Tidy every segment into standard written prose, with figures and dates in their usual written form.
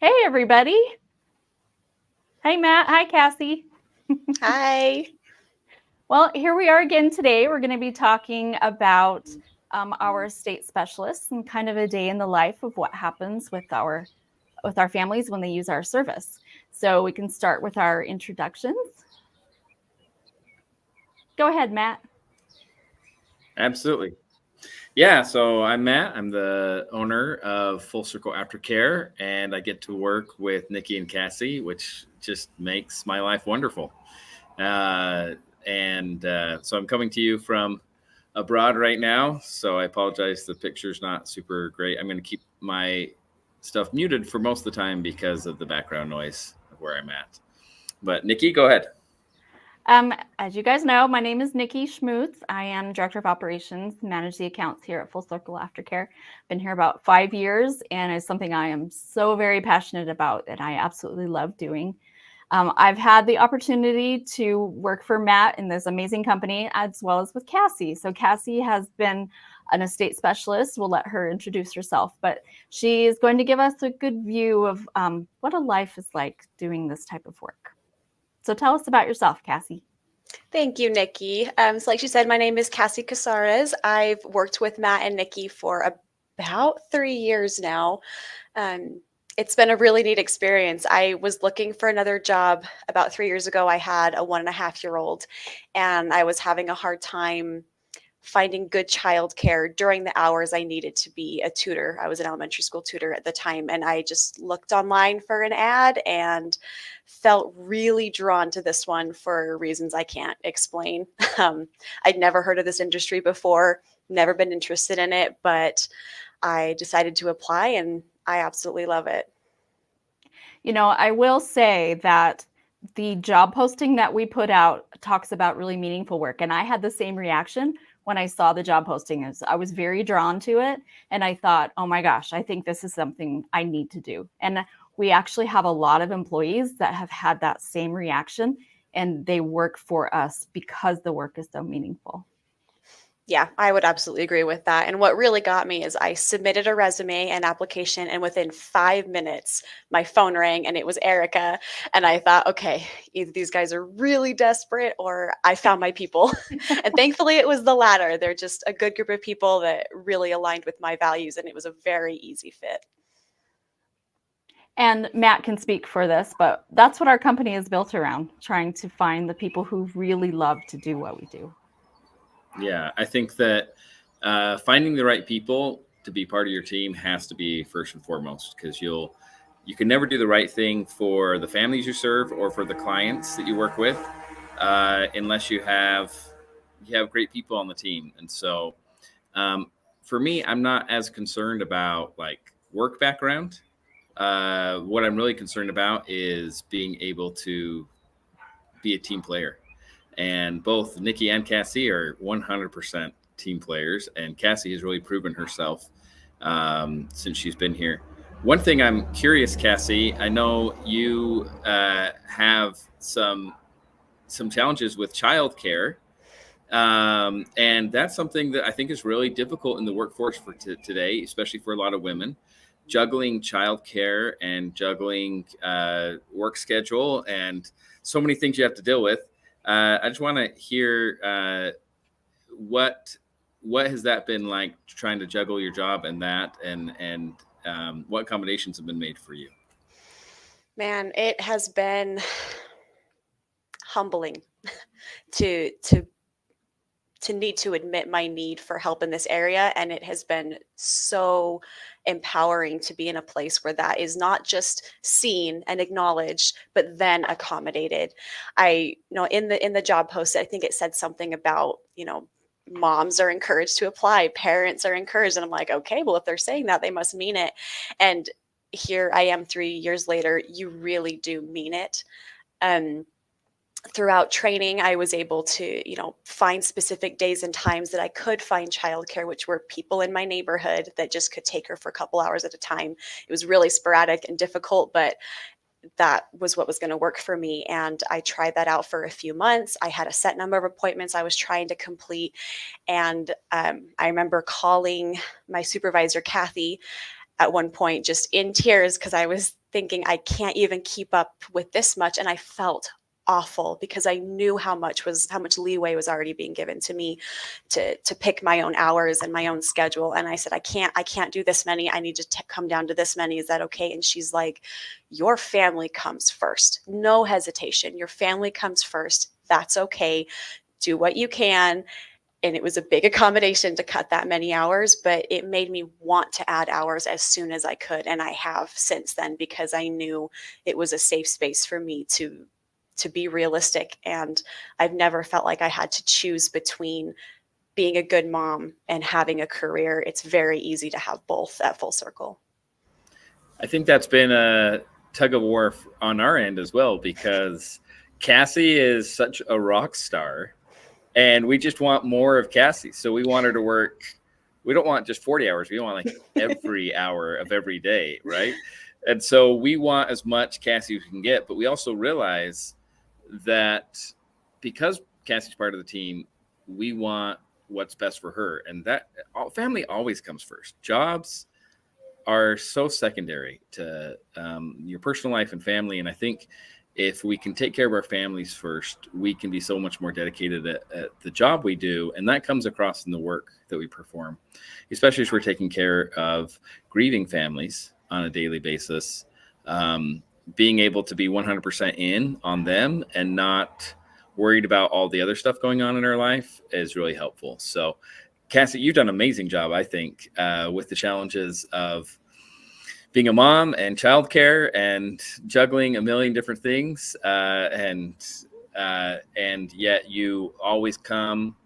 Hey, everybody. Hey, Matt. Hi, Cassie. Hi. Well, here we are again today. We're going to be talking about our estate specialists and kind of a day in the life of what happens with our families when they use our service. So we can start with our introductions. Go ahead, Matt. Absolutely. Yeah, so I'm Matt. I'm the owner of Full Circle Aftercare, and I get to work with Nikki and Cassie, which just makes my life wonderful. So I'm coming to you from abroad right now, so I apologize. The picture's not super great. I'm going to keep my stuff muted for most of the time because of the background noise of where I'm at. But Nikki, go ahead. As you guys know, my name is Nikki Schmutz. I am Director of Operations, manage the accounts here at Full Circle Aftercare. Been here about 5 years, and it's something I am so very passionate about and I absolutely love doing. I've had the opportunity to work for Matt in this amazing company, as well as with Cassie. So Cassie has been an estate specialist. We'll let her introduce herself, but she is going to give us a good view of what a life is like doing this type of work. So tell us about yourself, Cassie. Thank you, Nikki. So like she said, my name is Cassie Cazarez. I've worked with Matt and Nikki for about 3 years now. It's been a really neat experience. I was looking for another job about 3 years ago. I had a 1.5-year-old, and I was having a hard time finding good childcare during the hours I needed to be a tutor. I was an elementary school tutor at the time, and I just looked online for an ad and felt really drawn to this one for reasons I can't explain. I'd never heard of this industry before, never been interested in it, but I decided to apply, and I absolutely love it. You know, I will say that the job posting that we put out talks about really meaningful work, and I had the same reaction when I saw the job posting. I was very drawn to it, and I thought, oh my gosh, I think this is something I need to do. And we actually have a lot of employees that have had that same reaction, and they work for us because the work is so meaningful. Yeah, I would absolutely agree with that. And what really got me is I submitted a resume and application, and within 5 minutes, my phone rang and it was Erica. And I thought, okay, either these guys are really desperate or I found my people. And thankfully, it was the latter. They're just a good group of people that really aligned with my values, and it was a very easy fit. And Matt can speak for this, but that's what our company is built around, trying to find the people who really love to do what we do. Yeah, I think that finding the right people to be part of your team has to be first and foremost, because you can never do the right thing for the families you serve or for the clients that you work with unless you have great people on the team. And so for me, I'm not as concerned about like work background. What I'm really concerned about is being able to be a team player. And both Nikki and Cassie are 100% team players, and Cassie has really proven herself since she's been here. One thing I'm curious, Cassie, I know you have some challenges with childcare, and that's something that I think is really difficult in the workforce for today, especially for a lot of women. Juggling childcare and juggling work schedule and so many things you have to deal with. I just want to hear what has that been like, trying to juggle your job and that, and what accommodations have been made for you? Man, it has been humbling to need to admit my need for help in this area, and it has been so empowering to be in a place where that is not just seen and acknowledged but then accommodated. I in the job post, I think it said something about moms are encouraged to apply, parents are encouraged, and I'm like, okay, well, if they're saying that, they must mean it. And here I am 3 years later, you really do mean it. Throughout training, I was able to, find specific days and times that I could find childcare, which were people in my neighborhood that just could take her for a couple hours at a time. It was really sporadic and difficult, but that was what was going to work for me. And I tried that out for a few months. I had a set number of appointments I was trying to complete. And I remember calling my supervisor, Kathy, at one point just in tears because I was thinking I can't even keep up with this much. And I felt awful because I knew how much leeway was already being given to me to pick my own hours and my own schedule. And I said, I can't do this many. I need to come down to this many. Is that okay? And she's like, your family comes first. No hesitation. Your family comes first. That's okay. Do what you can. And it was a big accommodation to cut that many hours, but it made me want to add hours as soon as I could. And I have since then, because I knew it was a safe space for me to be realistic. And I've never felt like I had to choose between being a good mom and having a career. It's very easy to have both at Full Circle. I think that's been a tug of war on our end as well, because Cassie is such a rock star and we just want more of Cassie. So we want her to work. We don't want just 40 hours. We want like every hour of every day. Right. And so we want as much Cassie as we can get, but we also realize that because Cassie's part of the team, we want what's best for her. And that family always comes first. Jobs are so secondary to your personal life and family. And I think if we can take care of our families first, we can be so much more dedicated at the job we do. And that comes across in the work that we perform, especially as we're taking care of grieving families on a daily basis. Being able to be 100% in on them and not worried about all the other stuff going on in our life is really helpful. So Cassie, you've done an amazing job, I think, with the challenges of being a mom and childcare and juggling a million different things. And yet you always come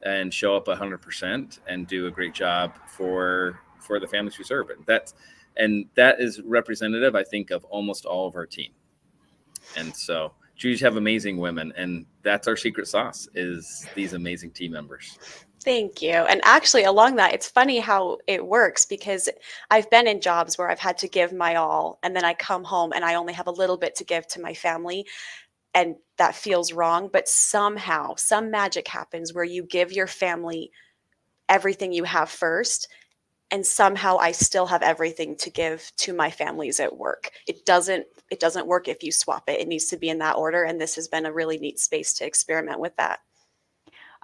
and show up 100% and do a great job for the families we serve. And that is representative, I think, of almost all of our team. And so you just have amazing women, and that's our secret sauce, is these amazing team members. Thank you. And actually, along that, it's funny how it works, because I've been in jobs where I've had to give my all, and then I come home and I only have a little bit to give to my family. And that feels wrong. But somehow, some magic happens where you give your family everything you have first. And somehow I still have everything to give to my families at work. It doesn't work if you swap it. It needs to be in that order. And this has been a really neat space to experiment with that.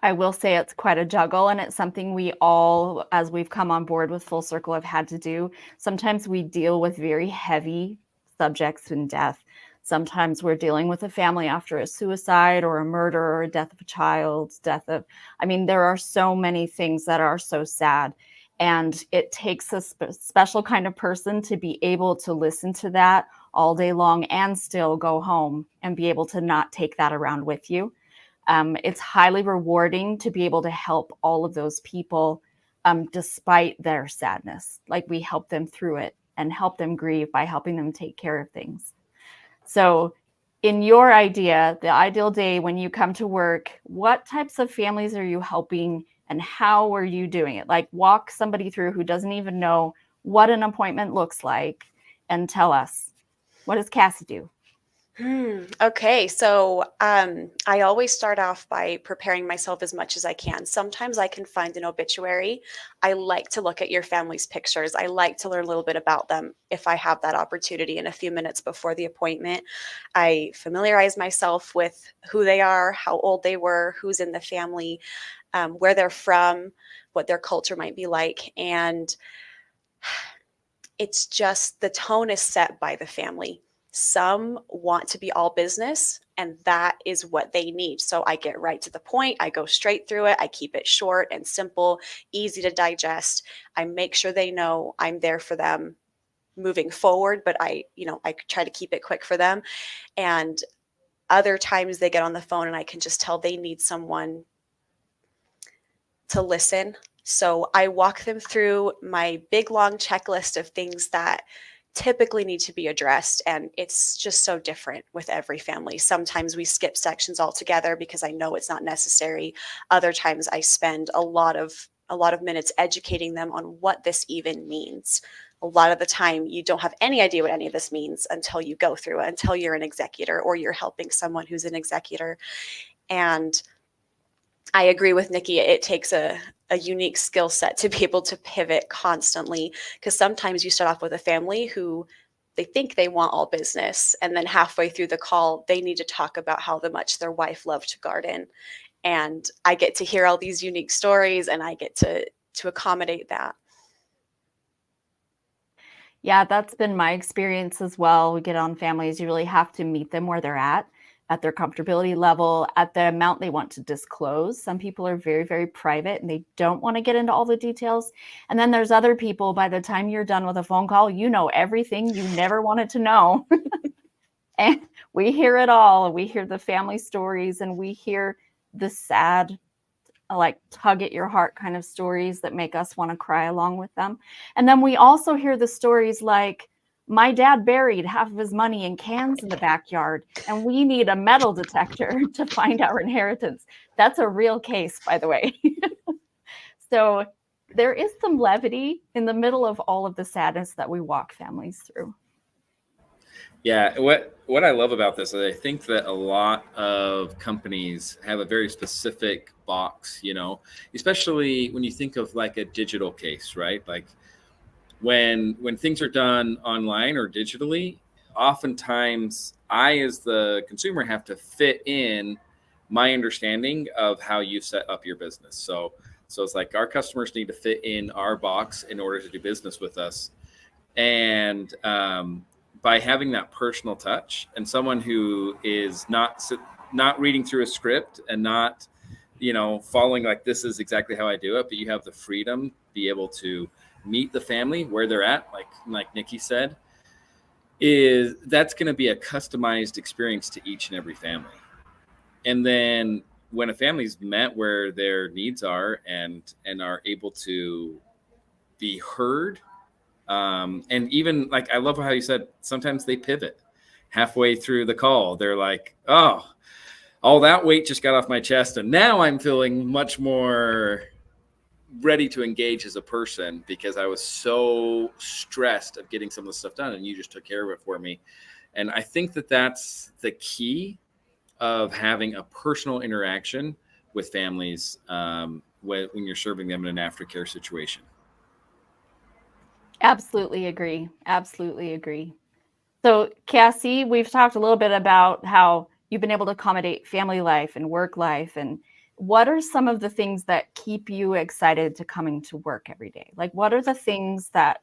I will say it's quite a juggle, and it's something we all, as we've come on board with Full Circle, have had to do. Sometimes we deal with very heavy subjects in death. Sometimes we're dealing with a family after a suicide or a murder or a death of a child, there are so many things that are so sad. And it takes a special kind of person to be able to listen to that all day long and still go home and be able to not take that around with you. It's highly rewarding to be able to help all of those people despite their sadness. Like, we help them through it and help them grieve by helping them take care of things. So in your idea, the ideal day when you come to work, what types of families are you helping and how are you doing it? Like, walk somebody through who doesn't even know what an appointment looks like and tell us, what does Cassie do? Okay. So I always start off by preparing myself as much as I can. Sometimes I can find an obituary. I like to look at your family's pictures. I like to learn a little bit about them if I have that opportunity in a few minutes before the appointment. I familiarize myself with who they are, how old they were, who's in the family, where they're from, what their culture might be like. And it's just, the tone is set by the family. Some want to be all business, and that is what they need. So I get right to the point. I go straight through it. I keep it short and simple, easy to digest. I make sure they know I'm there for them moving forward, but I try to keep it quick for them. And other times they get on the phone and I can just tell they need someone to listen. So I walk them through my big, long checklist of things that typically need to be addressed. And it's just so different with every family. Sometimes we skip sections altogether because I know it's not necessary. Other times I spend a lot of minutes educating them on what this even means. A lot of the time you don't have any idea what any of this means until you go through it, until you're an executor or you're helping someone who's an executor. And I agree with Nikki. It takes a unique skill set to be able to pivot constantly, because sometimes you start off with a family who they think they want all business. And then halfway through the call, they need to talk about how much their wife loved to garden. And I get to hear all these unique stories, and I get to accommodate that. Yeah, that's been my experience as well. We get on families, you really have to meet them where they're at their comfortability level, at the amount they want to disclose. Some people are very, very private and they don't want to get into all the details. And then there's other people, by the time you're done with a phone call, you know everything you never wanted to know. And we hear it all. We hear the family stories, and we hear the sad, like tug at your heart kind of stories that make us want to cry along with them. And then we also hear the stories like, my dad buried half of his money in cans in the backyard, and we need a metal detector to find our inheritance. That's a real case, by the way. So there is some levity in the middle of all of the sadness that we walk families through. Yeah, what I love about this is I think that a lot of companies have a very specific box, especially when you think of like a digital case, right? Like when things are done online or digitally, oftentimes I, as the consumer, have to fit in my understanding of how you set up your business. So it's like our customers need to fit in our box in order to do business with us. And by having that personal touch, and someone who is not reading through a script and not, following like this is exactly how I do it, but you have the freedom to be able to meet the family where they're at, like Nikki said, that's going to be a customized experience to each and every family. And then when a family's met where their needs are and are able to be heard, and even like, I love how you said, sometimes they pivot halfway through the call. They're like, oh, all that weight just got off my chest, and now I'm feeling much more ready to engage as a person because I was so stressed of getting some of the stuff done, and you just took care of it for me. And I think that that's the key of having a personal interaction with families when you're serving them in an aftercare situation. Absolutely agree. Absolutely agree. So, Cassie, we've talked a little bit about how you've been able to accommodate family life and work life. And what are some of the things that keep you excited to coming to work every day? Like, what are the things that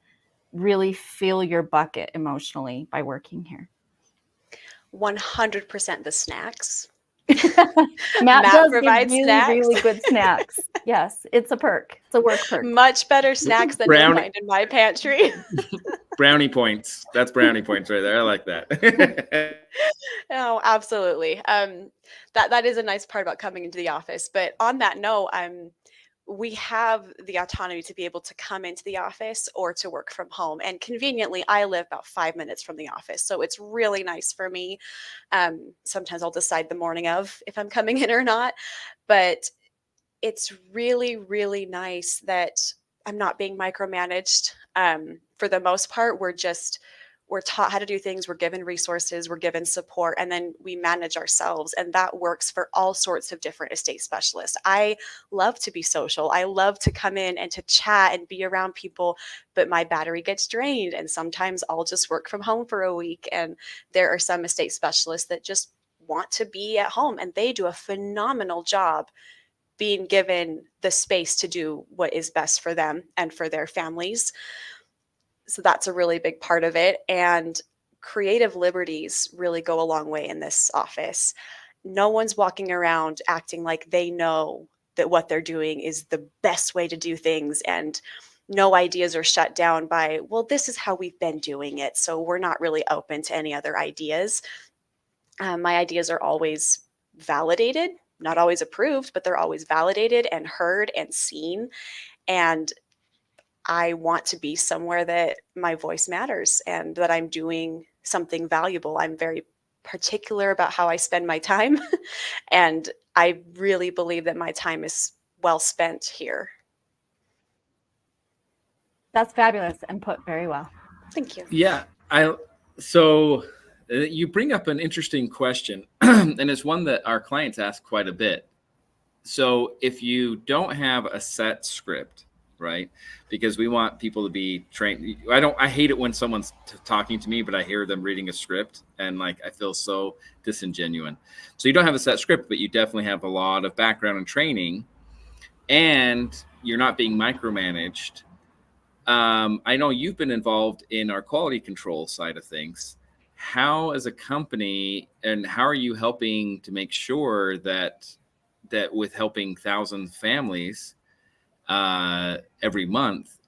really fill your bucket emotionally by working here? 100% the snacks. Matt does give provides really, snacks. really good snacks. Yes, it's a perk. It's a work perk. Much better snacks than you'll find in my pantry. Brownie points. That's brownie points right there. I like that. Oh, absolutely. That is a nice part about coming into the office. But on that note, we have the autonomy to be able to come into the office or to work from home. And conveniently, I live about 5 minutes from the office. So it's really nice for me. Sometimes I'll decide the morning of if I'm coming in or not. But it's really, really nice that I'm not being micromanaged. For the most part, we're taught how to do things. We're given resources, we're given support, and then we manage ourselves. And that works for all sorts of different estate specialists. I love to be social. I love to come in and to chat and be around people, but my battery gets drained. And sometimes I'll just work from home for a week. And there are some estate specialists that just want to be at home, and they do a phenomenal job being given the space to do what is best for them and for their families. So that's a really big part of it. And creative liberties really go a long way in this office. No one's walking around acting like they know that what they're doing is the best way to do things. And no ideas are shut down by, well, this is how we've been doing it, so we're not really open to any other ideas. My ideas are always validated, not always approved, but they're always validated and heard and seen. And I want to be somewhere that my voice matters and that I'm doing something valuable. I'm very particular about how I spend my time. And I really believe that my time is well spent here. That's fabulous and put very well. Thank you. Yeah. So you bring up an interesting question, and it's one that our clients ask quite a bit. So if you don't have a set script, right? Because we want people to be trained. I hate it when someone's talking to me, but I hear them reading a script and like, I feel so disingenuous. So you don't have a set script, but you definitely have a lot of background and training, and you're not being micromanaged. I know you've been involved in our quality control side of things. How, as a company, and how are you helping to make sure that with helping thousands of families every month,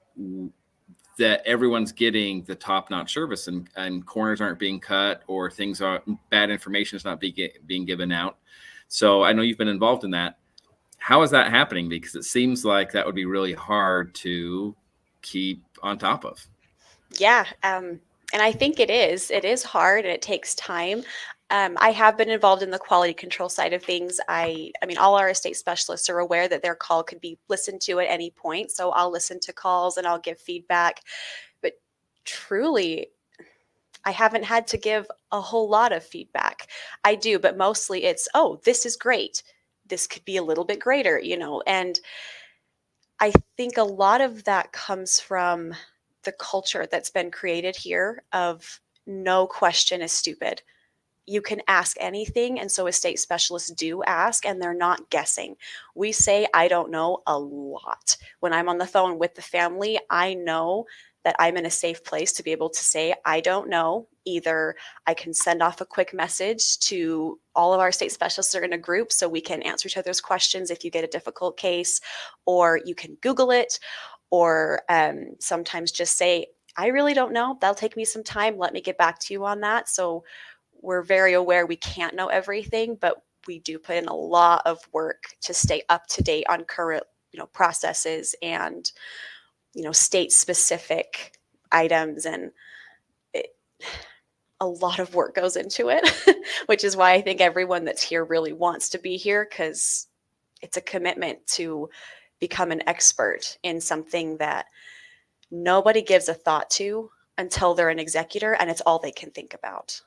that everyone's getting the top-notch service, and corners aren't being cut, or bad information is not being given out? So I know you've been involved in that. How is that happening? Because it seems like that would be really hard to keep on top of. Yeah. And I think it is hard, and it takes time. I have been involved in the quality control side of things. I mean, all our estate specialists are aware that their call could be listened to at any point. So I'll listen to calls and I'll give feedback. But truly, I haven't had to give a whole lot of feedback. I do, but mostly it's, oh, this is great. This could be a little bit greater, and I think a lot of that comes from the culture that's been created here of no question is stupid. You can ask anything. And so estate specialists do ask, and they're not guessing. We say, I don't know, a lot. When I'm on the phone with the family, I know that I'm in a safe place to be able to say, I don't know. Either I can send off a quick message to all of our estate specialists are in a group so we can answer each other's questions if you get a difficult case, or you can Google it, or sometimes just say, I really don't know. That'll take me some time. Let me get back to you on that. So we're very aware we can't know everything, but we do put in a lot of work to stay up to date on current, processes and, state specific items. And a lot of work goes into it, which is why I think everyone that's here really wants to be here, because it's a commitment to become an expert in something that nobody gives a thought to until they're an executor, and it's all they can think about.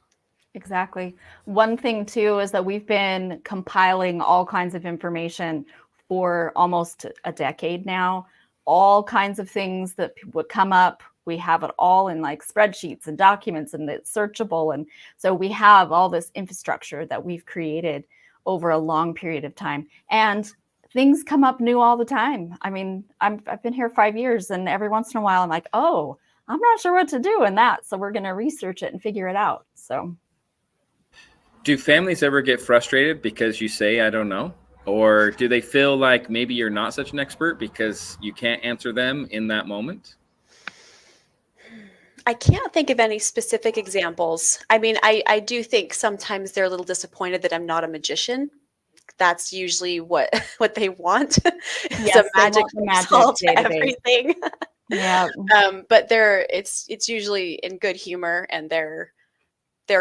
Exactly. One thing too is that we've been compiling all kinds of information for almost a decade now. All kinds of things that would come up. We have it all in like spreadsheets and documents, and it's searchable. And so we have all this infrastructure that we've created over a long period of time. And things come up new all the time. I mean, I've been here 5 years, and every once in a while I'm like, oh, I'm not sure what to do in that. So we're going to research it and figure it out. So. Do families ever get frustrated because you say, I don't know? Or do they feel like maybe you're not such an expert because you can't answer them in that moment? I can't think of any specific examples. I mean, I do think sometimes they're a little disappointed that I'm not a magician. That's usually what they want. It's Yes, a magic solve to database. everything. Yeah. But it's usually in good humor, and they're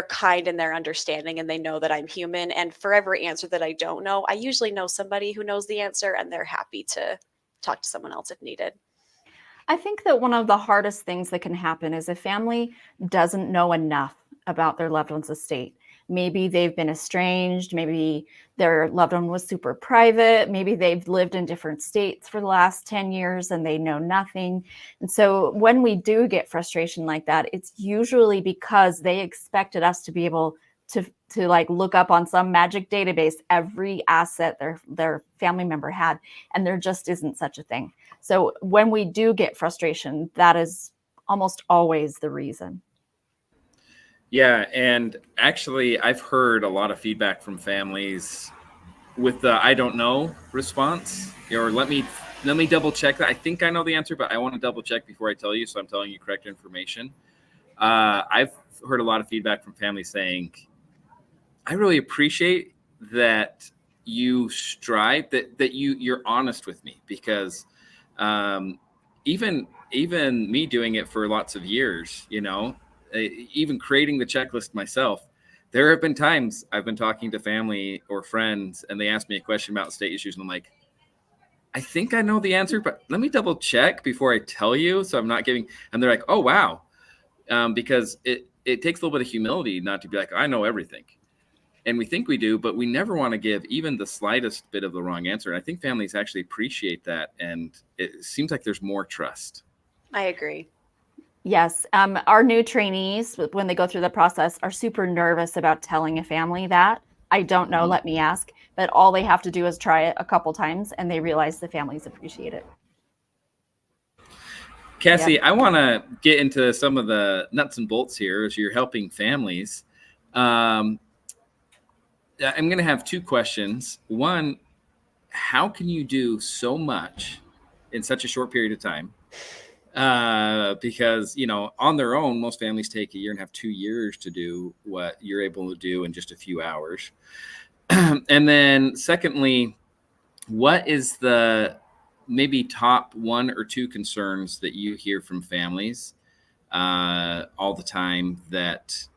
kind and they're understanding, and they know that I'm human. And for every answer that I don't know, I usually know somebody who knows the answer, and they're happy to talk to someone else if needed. I think that one of the hardest things that can happen is a family doesn't know enough about their loved one's estate. Maybe they've been estranged. Maybe their loved one was super private. Maybe they've lived in different states for the last 10 years and they know nothing. And so when we do get frustration like that, it's usually because they expected us to be able to like look up on some magic database every asset their family member had, and there just isn't such a thing. So when we do get frustration, that is almost always the reason. Yeah, and actually I've heard a lot of feedback from families with the I don't know response, or let me double check that. I think I know the answer, but I want to double check before I tell you, so I'm telling you correct information. I've heard a lot of feedback from families saying, I really appreciate that you strive, that you're honest with me, because even me doing it for lots of years, even creating the checklist myself, there have been times I've been talking to family or friends and they ask me a question about state issues, and I'm like, I think I know the answer, but let me double check before I tell you, so I'm not giving. And they're like, oh wow, because it takes a little bit of humility not to be like, I know everything. and we think we do, but we never want to give even the slightest bit of the wrong answer. And I think families actually appreciate that, and it seems like there's more trust. I agree. Yes. Our new trainees, when they go through the process, are super nervous about telling a family that. I don't know, let me ask. But all they have to do is try it a couple times, and they realize the families appreciate it. Cassie, Yep. I want to get into some of the nuts and bolts here as you're helping families. I'm going to have two questions. One, how can you do so much in such a short period of time? Because, on their own, most families take a year and a half, 2 years to do what you're able to do in just a few hours. And then secondly, what is the maybe top 1 or 2 concerns that you hear from families all the time that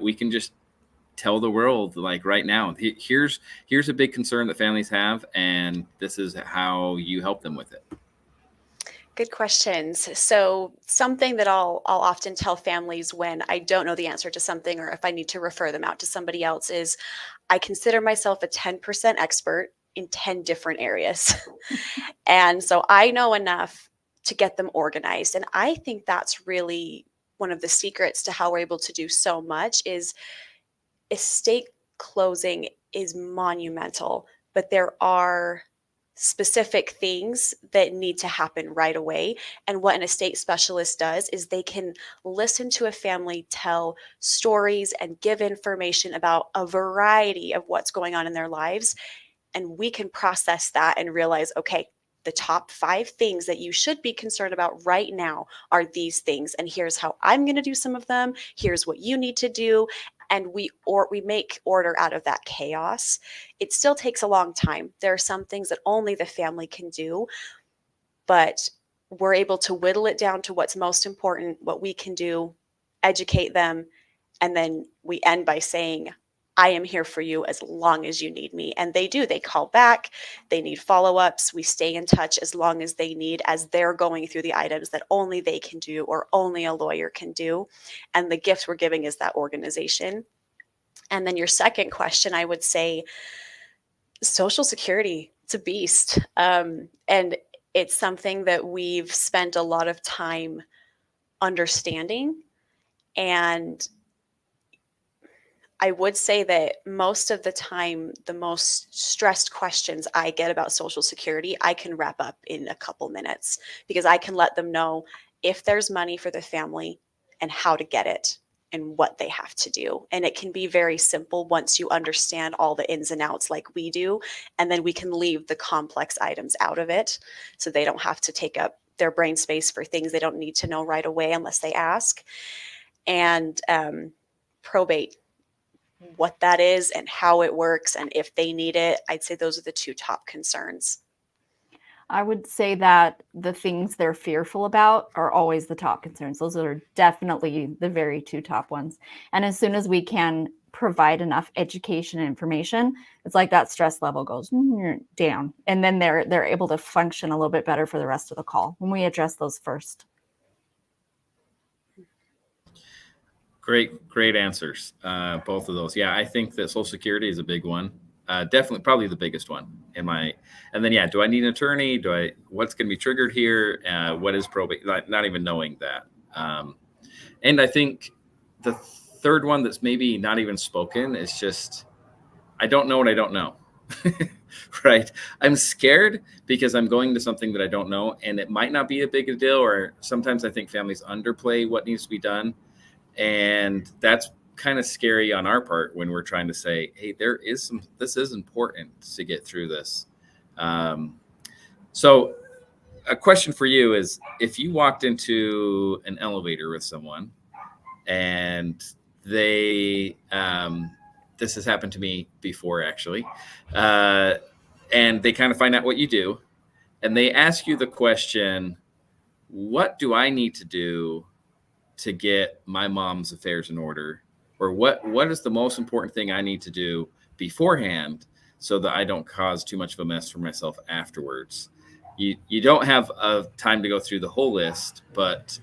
we can just tell the world, like right now, here's a big concern that families have, and this is how you help them with it? Good questions. So something that I'll often tell families when I don't know the answer to something, or if I need to refer them out to somebody else, is I consider myself a 10% expert in 10 different areas. And so I know enough to get them organized. And I think that's really one of the secrets to how we're able to do so much. Is estate closing is monumental, but there are specific things that need to happen right away. And what an estate specialist does is they can listen to a family tell stories and give information about a variety of what's going on in their lives. And we can process that and realize, okay, the top 5 things that you should be concerned about right now are these things. And here's how I'm going to do some of them. Here's what you need to do. And we make order out of that chaos. It still takes a long time. There are some things that only the family can do, but we're able to whittle it down to what's most important, what we can do, educate them, and then we end by saying, I am here for you as long as you need me. And they do. They call back. They need follow-ups. We stay in touch as long as they need, as they're going through the items that only they can do or only a lawyer can do. And the gift we're giving is that organization. And then your second question, I would say Social Security. It's a beast. And it's something that we've spent a lot of time understanding. And I would say that most of the time, the most stressed questions I get about Social Security, I can wrap up in a couple minutes, because I can let them know if there's money for the family and how to get it and what they have to do. And it can be very simple once you understand all the ins and outs like we do. And then we can leave the complex items out of it, so they don't have to take up their brain space for things they don't need to know right away unless they ask. And probate, what that is and how it works and if they need it, I'd say those are the 2 top concerns. I would say that the things they're fearful about are always the top concerns. Those are definitely the very 2 top ones. And as soon as we can provide enough education and information, it's like that stress level goes down. And then they're able to function a little bit better for the rest of the call when we address those first. Great answers, both of those. Yeah, I think that Social Security is a big one. Definitely, probably the biggest one in my. And then, yeah, do I need an attorney? What's going to be triggered here? What is probate? Not even knowing that. And I think the third one that's maybe not even spoken is just, I don't know what I don't know. Right? I'm scared because I'm going to something that I don't know, and it might not be a big deal. Or sometimes I think families underplay what needs to be done. And that's kind of scary on our part when we're trying to say, hey, this is important to get through this. So a question for you is, if you walked into an elevator with someone and they, this has happened to me before actually, and they kind of find out what you do, and they ask you the question, what do I need to do to get my mom's affairs in order? Or what is the most important thing I need to do beforehand so that I don't cause too much of a mess for myself afterwards? You don't have time to go through the whole list, but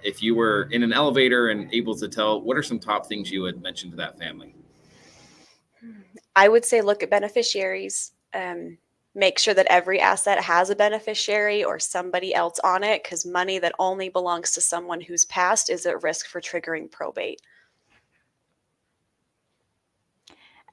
if you were in an elevator and able to tell, what are some top things you would mention to that family? I would say look at beneficiaries. Make sure that every asset has a beneficiary or somebody else on it, because money that only belongs to someone who's passed is at risk for triggering probate.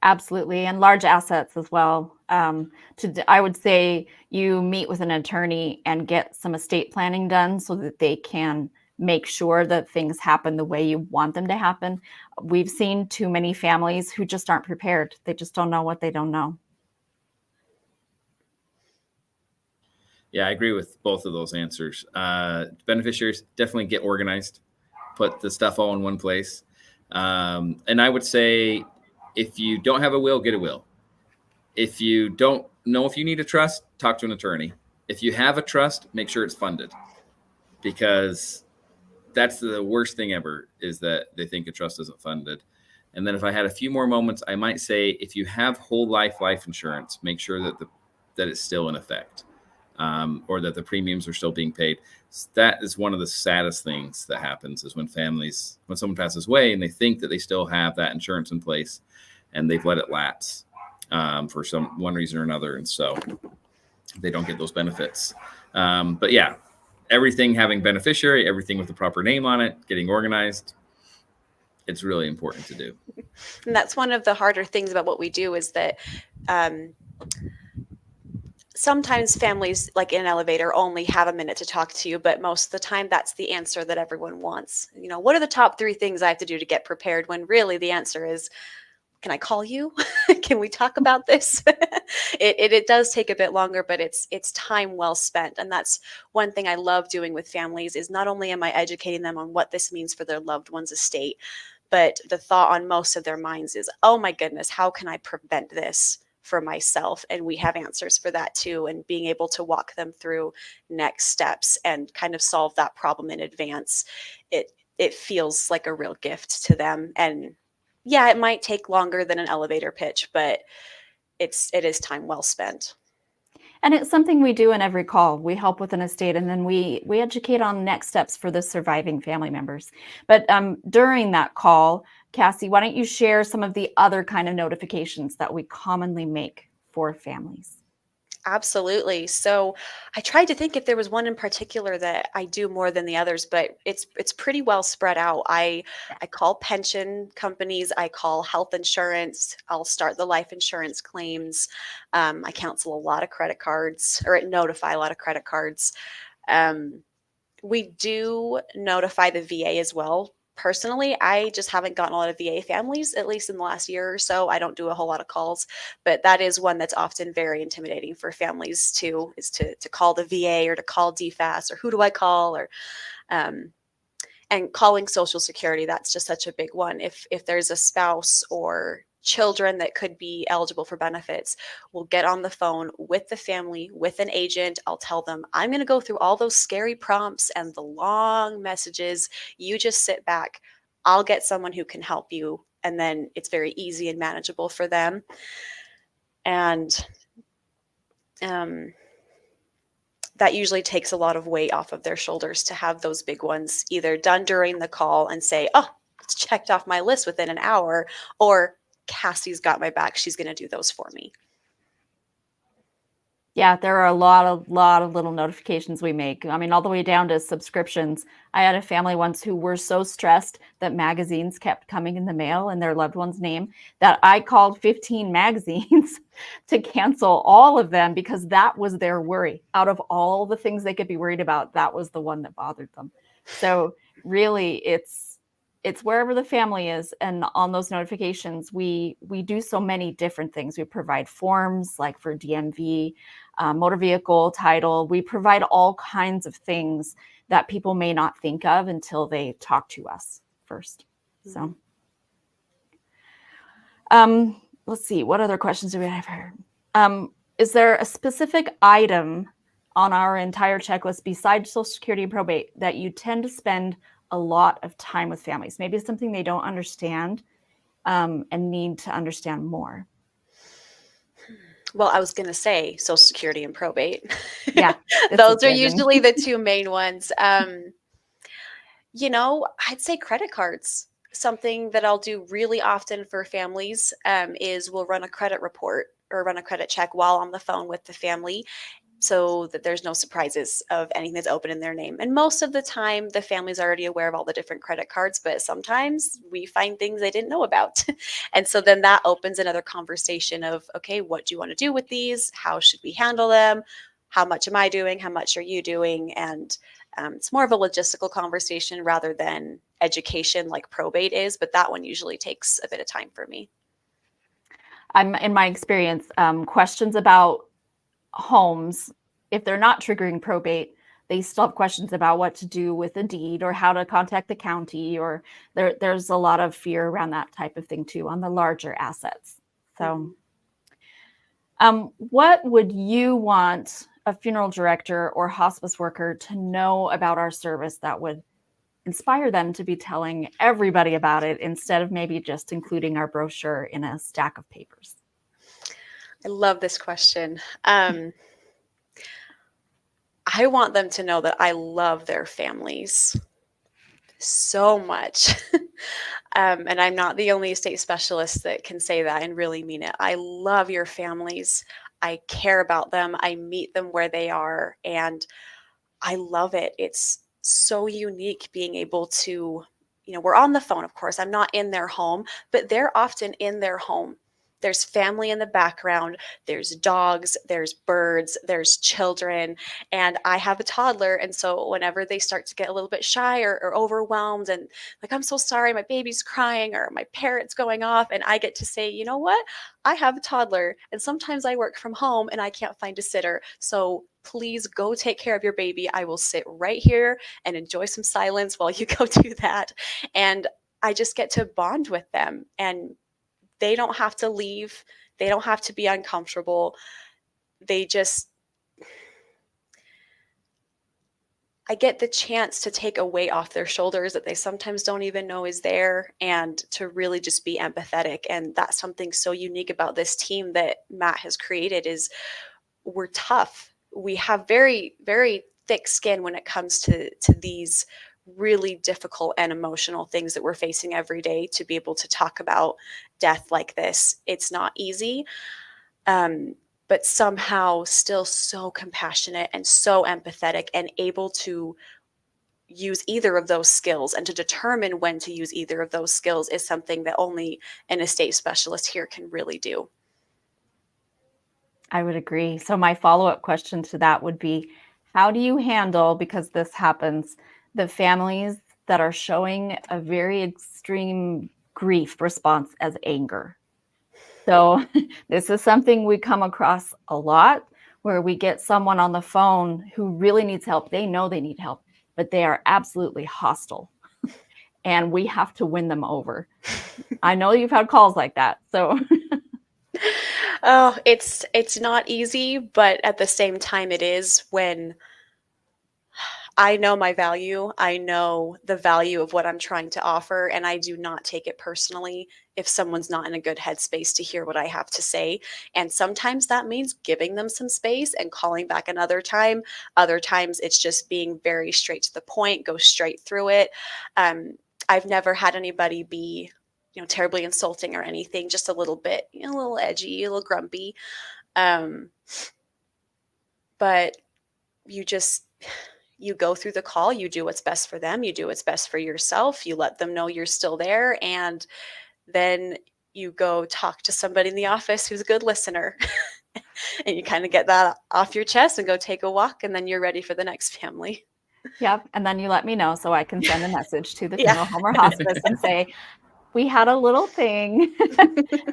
Absolutely. And large assets as well. I would say you meet with an attorney and get some estate planning done so that they can make sure that things happen the way you want them to happen. We've seen too many families who just aren't prepared. They just don't know what they don't know. Yeah, I agree with both of those answers. Beneficiaries, definitely get organized, put the stuff all in one place. And I would say, if you don't have a will, get a will. If you don't know if you need a trust, talk to an attorney. If you have a trust, make sure it's funded, because that's the worst thing ever, is that they think a trust isn't funded. And then if I had a few more moments, I might say, if you have whole life insurance, make sure that it's still in effect, or that the premiums are still being paid. That is one of the saddest things that happens, is when someone passes away and they think that they still have that insurance in place, and they've let it lapse for one reason or another. And so they don't get those benefits. But yeah, everything having beneficiary, everything with the proper name on it, getting organized, it's really important to do. And that's one of the harder things about what we do, is that sometimes families, like in an elevator, only have a minute to talk to you, but most of the time that's the answer that everyone wants. What are the top 3 things I have to do to get prepared, when really the answer is, can I call you? Can we talk about this? It does take a bit longer, but it's time well spent. And that's one thing I love doing with families, is not only am I educating them on what this means for their loved one's estate, but the thought on most of their minds is, oh my goodness, how can I prevent this for myself? And we have answers for that too. And being able to walk them through next steps and kind of solve that problem in advance, it feels like a real gift to them. And yeah, it might take longer than an elevator pitch, but it is time well spent. And it's something we do in every call. We help with an estate, and then we educate on next steps for the surviving family members. But during that call, Cassie, why don't you share some of the other kind of notifications that we commonly make for families? Absolutely. So I tried to think if there was one in particular that I do more than the others, but it's pretty well spread out. I call pension companies, I call health insurance, I'll start the life insurance claims. I cancel a lot of credit cards, or notify a lot of credit cards. We do notify the VA as well. Personally, I just haven't gotten a lot of VA families, at least in the last year or so. I don't do a whole lot of calls, but that is one that's often very intimidating for families too, is to call the VA or to call DFAS, or who do I call, or and calling Social Security. That's just such a big one. If there's a spouse or children that could be eligible for benefits, we'll get on the phone with the family, with an agent. I'll tell them, I'm going to go through all those scary prompts and the long messages. You just sit back. I'll get someone who can help you. And then it's very easy and manageable for them. And that usually takes a lot of weight off of their shoulders to have those big ones either done during the call and say, oh, it's checked off my list within an hour, or Cassie's got my back, she's going to do those for me. Yeah, there are a lot of little notifications we make. I mean, all the way down to subscriptions. I had a family once who were so stressed that magazines kept coming in the mail in their loved one's name that I called 15 magazines to cancel all of them, because that was their worry. Out of all the things they could be worried about, that was the one that bothered them. So really, it's wherever the family is, and on those notifications, we do so many different things. We provide forms like for DMV, motor vehicle title. We provide all kinds of things that people may not think of until they talk to us first. So let's see, what other questions do we have here? Is there a specific item on our entire checklist besides Social Security and probate that you tend to spend a lot of time with families? Maybe it's something they don't understand and need to understand more. Well, I was going to say Social Security and probate. Yeah. Those are usually the two main ones. I'd say credit cards. something that I'll do really often for families is we'll run a credit report or run a credit check while on the phone with the family, so that there's no surprises of anything that's open in their name. And most of the time, the family's already aware of all the different credit cards, but sometimes we find things they didn't know about. And so then that opens another conversation of, okay, what do you want to do with these? How should we handle them? How much am I doing? How much are you doing? And it's more of a logistical conversation rather than education like probate is, but that one usually takes a bit of time for me. In my experience, questions about homes, if they're not triggering probate, they still have questions about what to do with a deed or how to contact the county, or there's a lot of fear around that type of thing too on the larger assets. So what would you want a funeral director or hospice worker to know about our service that would inspire them to be telling everybody about it instead of maybe just including our brochure in a stack of papers? I love this question. I want them to know that I love their families so much. And I'm not the only estate specialist that can say that and really mean it. I love your families. I care about them. I meet them where they are, and I love it. It's so unique being able to, we're on the phone, of course. I'm not in their home, but they're often in their home. There's family in the background, there's dogs, there's birds, there's children, and I have a toddler. And so whenever they start to get a little bit shy or overwhelmed and like, I'm so sorry, my baby's crying or my parrot's going off, and I get to say, you know what? I have a toddler, and sometimes I work from home and I can't find a sitter. So please go take care of your baby. I will sit right here and enjoy some silence while you go do that. And I just get to bond with them, and they don't have to leave. They don't have to be uncomfortable. I get the chance to take a weight off their shoulders that they sometimes don't even know is there, and to really just be empathetic. And that's something so unique about this team that Matt has created is we're tough. We have very, very thick skin when it comes to these really difficult and emotional things that we're facing every day. To be able to talk about death like this, it's not easy, but somehow still so compassionate and so empathetic and able to use either of those skills, and to determine when to use either of those skills is something that only an estate specialist here can really do. I would agree. So my follow-up question to that would be, how do you handle, because this happens, the families that are showing a very extreme grief response as anger? So this is something we come across a lot, where we get someone on the phone who really needs help. They know they need help, but they are absolutely hostile. And we have to win them over. I know you've had calls like that. So oh, it's not easy, but at the same time it is. When I know my value, I know the value of what I'm trying to offer, and I do not take it personally if someone's not in a good headspace to hear what I have to say. And sometimes that means giving them some space and calling back another time. Other times it's just being very straight to the point, go straight through it. I've never had anybody be, terribly insulting or anything, just a little bit, a little edgy, a little grumpy. But you go through the call, you do what's best for them, you do what's best for yourself, you let them know you're still there, and then you go talk to somebody in the office who's a good listener. And you kind of get that off your chest and go take a walk, and then you're ready for the next family. yep. And then you let me know so I can send a message to the funeral home or hospice and say, we had a little thing,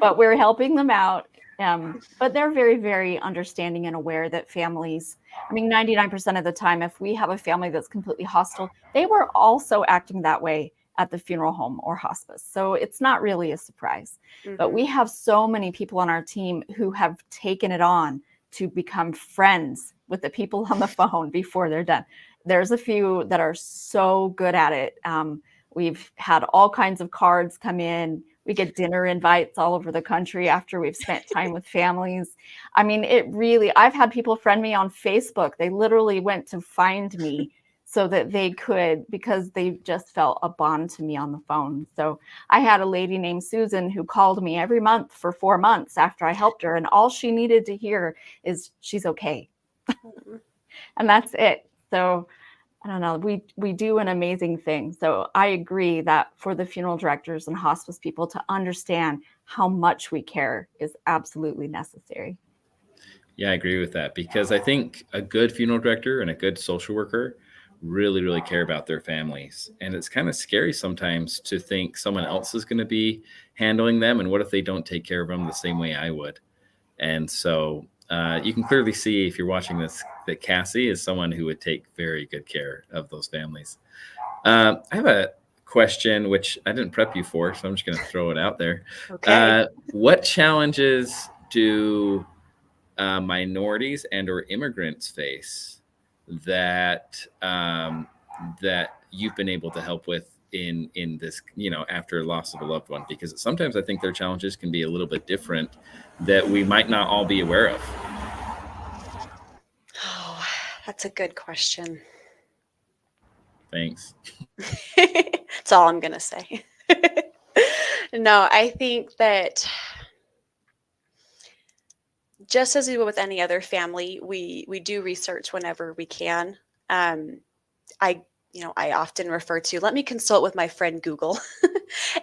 but we're helping them out. But they're very, very understanding and aware that families, 99% of the time, if we have a family that's completely hostile, they were also acting that way at the funeral home or hospice. So it's not really a surprise. Mm-hmm. But we have so many people on our team who have taken it on to become friends with the people on the phone before they're done. There's a few that are so good at it. We've had all kinds of cards come in. We get dinner invites all over the country after we've spent time with families. I've had people friend me on Facebook. They literally went to find me so that they could, because they just felt a bond to me on the phone. So I had a lady named Susan who called me every month for 4 months after I helped her. And all she needed to hear is she's okay. And that's it. So I don't know, we do an amazing thing. So I agree that for the funeral directors and hospice people to understand how much we care is absolutely necessary. Yeah, I agree with that, because I think a good funeral director and a good social worker really, really care about their families. And it's kind of scary sometimes to think someone else is going to be handling them. And what if they don't take care of them the same way I would? And so you can clearly see, if you're watching this, that Cassie is someone who would take very good care of those families. I have a question, which I didn't prep you for, so I'm just going to throw it out there. Okay. What challenges do minorities and or immigrants face that that you've been able to help with in this, after loss of a loved one? Because sometimes I think their challenges can be a little bit different that we might not all be aware of. Oh, that's a good question. Thanks. That's all I'm going to say. No, I think that just as we would with any other family, we do research whenever we can. I often refer to, let me consult with my friend Google,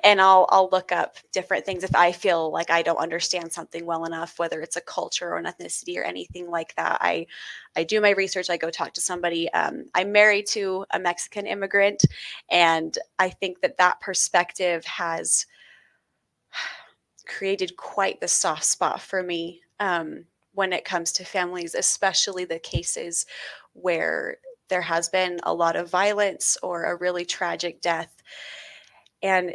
and I'll look up different things if I feel like I don't understand something well enough, whether it's a culture or an ethnicity or anything like that. I do my research. I go talk to somebody. I'm married to a Mexican immigrant, and I think that perspective has created quite the soft spot for me when it comes to families, especially the cases where there has been a lot of violence or a really tragic death. And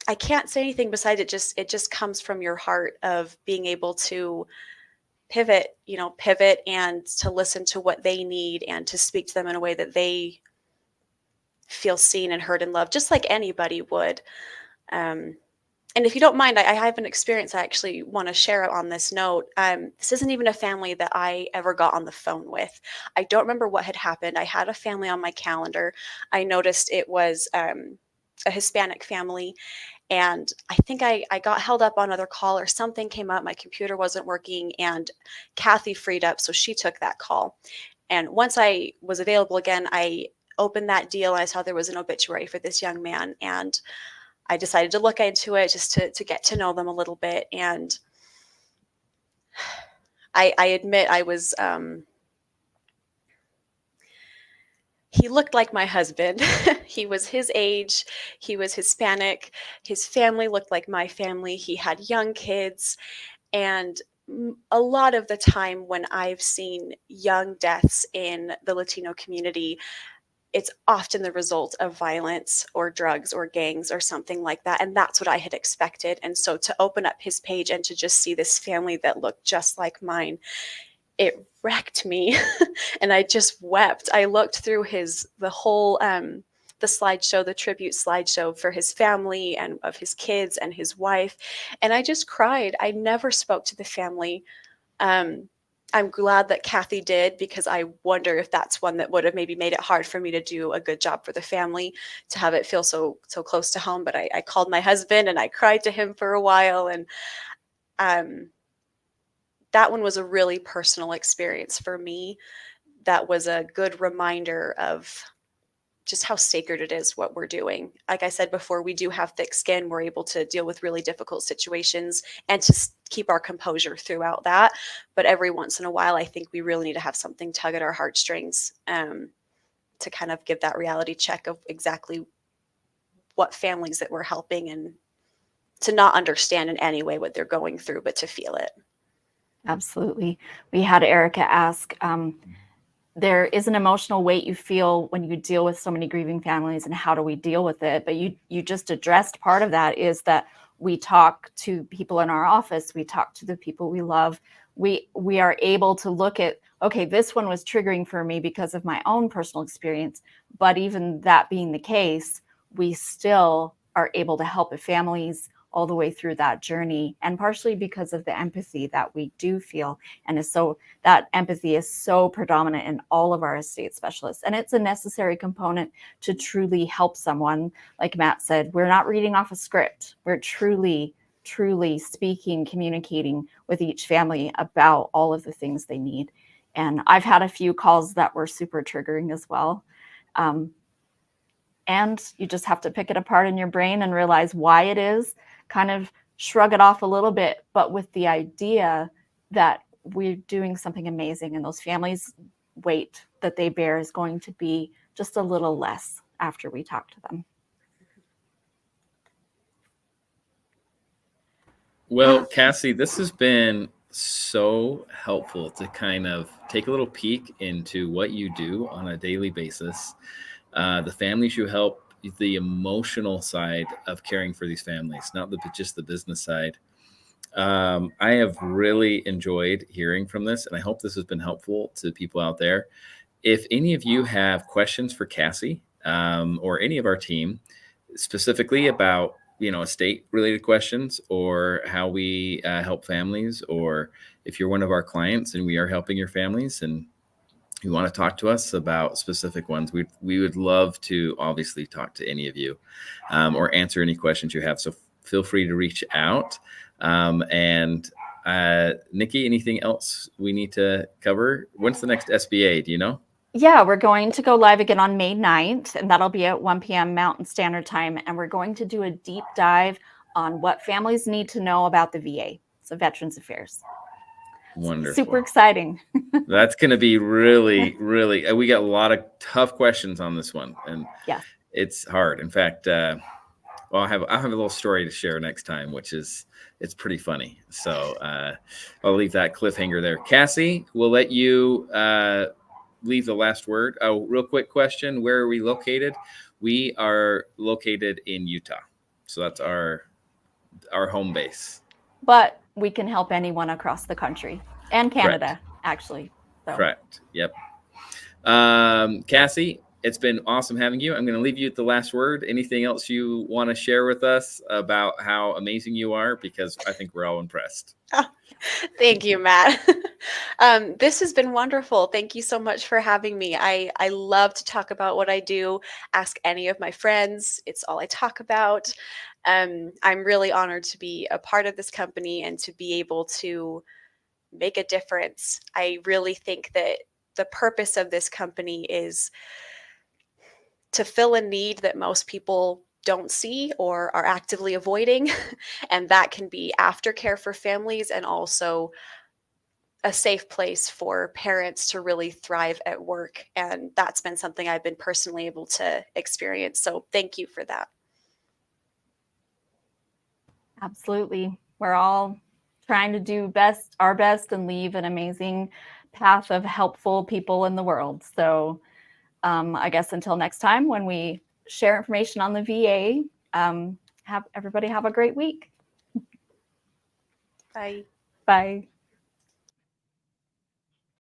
I can't say anything besides it just comes from your heart of being able to pivot and to listen to what they need and to speak to them in a way that they feel seen and heard and loved, just like anybody would. And if you don't mind, I have an experience I actually want to share on this note. This isn't even a family that I ever got on the phone with. I don't remember what had happened. I had a family on my calendar. I noticed it was a Hispanic family. And I think I got held up on another call or something came up. My computer wasn't working and Kathy freed up. So she took that call. And once I was available again, I opened that deal. And I saw there was an obituary for this young man. And I decided to look into it just to get to know them a little bit. And I admit I was, he looked like my husband. He was his age. He was Hispanic. His family looked like my family. He had young kids. And a lot of the time when I've seen young deaths in the Latino community, it's often the result of violence or drugs or gangs or something like that. And that's what I had expected. And so to open up his page and to just see this family that looked just like mine, it wrecked me. And I just wept. I looked through the whole, the slideshow, the tribute slideshow for his family and of his kids and his wife. And I just cried. I never spoke to the family. I'm glad that Kathy did, because I wonder if that's one that would have maybe made it hard for me to do a good job for the family, to have it feel so close to home. But I called my husband and I cried to him for a while. And that one was a really personal experience for me. That was a good reminder of just how sacred it is what we're doing. Like I said before, we do have thick skin. We're able to deal with really difficult situations and to keep our composure throughout that. But every once in a while, I think we really need to have something tug at our heartstrings to kind of give that reality check of exactly what families that we're helping, and to not understand in any way what they're going through, but to feel it. Absolutely. We had Erica ask, there is an emotional weight you feel when you deal with so many grieving families, and how do we deal with it? But you just addressed part of that, is that we talk to people in our office, we talk to the people we love. We are able to look at, okay, this one was triggering for me because of my own personal experience. But even that being the case, we still are able to help families all the way through that journey, and partially because of the empathy that we do feel. And that empathy is so predominant in all of our estate specialists. And it's a necessary component to truly help someone. Like Matt said, we're not reading off a script. We're truly speaking, communicating with each family about all of the things they need. And I've had a few calls that were super triggering as well. And you just have to pick it apart in your brain and realize why it is, kind of shrug it off a little bit, but with the idea that we're doing something amazing, and those families' weight that they bear is going to be just a little less after we talk to them. Well, Cassie, this has been so helpful to kind of take a little peek into what you do on a daily basis, the families you help, the emotional side of caring for these families, not just the business side. I have really enjoyed hearing from this, and I hope this has been helpful to people out there. If any of you have questions for Cassie or any of our team, specifically about estate related questions, or how we help families, or if you're one of our clients and we are helping your families and you want to talk to us about specific ones, we would love to obviously talk to any of you or answer any questions you have. So feel free to reach out. And Nikki, anything else we need to cover? When's the next SBA? Do you know? Yeah, we're going to go live again on May 9th, and that'll be at 1 p.m. Mountain Standard Time. And we're going to do a deep dive on what families need to know about the VA, so Veterans Affairs. Wonderful. Super exciting. That's going to be really, we got a lot of tough questions on this one, and yeah, it's hard. In fact, well, I'll have a little story to share next time, it's pretty funny. So I'll leave that cliffhanger there. Cassie, we'll let you leave the last word. Oh, real quick question. Where are we located? We are located in Utah. So that's our home base. But we can help anyone across the country and Canada. Correct. Actually. So. Correct. Yep. Cassie, it's been awesome having you. I'm going to leave you at the last word. Anything else you want to share with us about how amazing you are? Because I think we're all impressed. Oh, thank you, Matt. This has been wonderful. Thank you so much for having me. I love to talk about what I do. Ask any of my friends. It's all I talk about. I'm really honored to be a part of this company and to be able to make a difference. I really think that the purpose of this company is to fill a need that most people don't see or are actively avoiding. And that can be aftercare for families, and also a safe place for parents to really thrive at work. And that's been something I've been personally able to experience. So thank you for that. Absolutely. We're all trying to do our best and leave an amazing path of helpful people in the world. So I guess until next time, when we share information on the VA, everybody have a great week. Bye. Bye.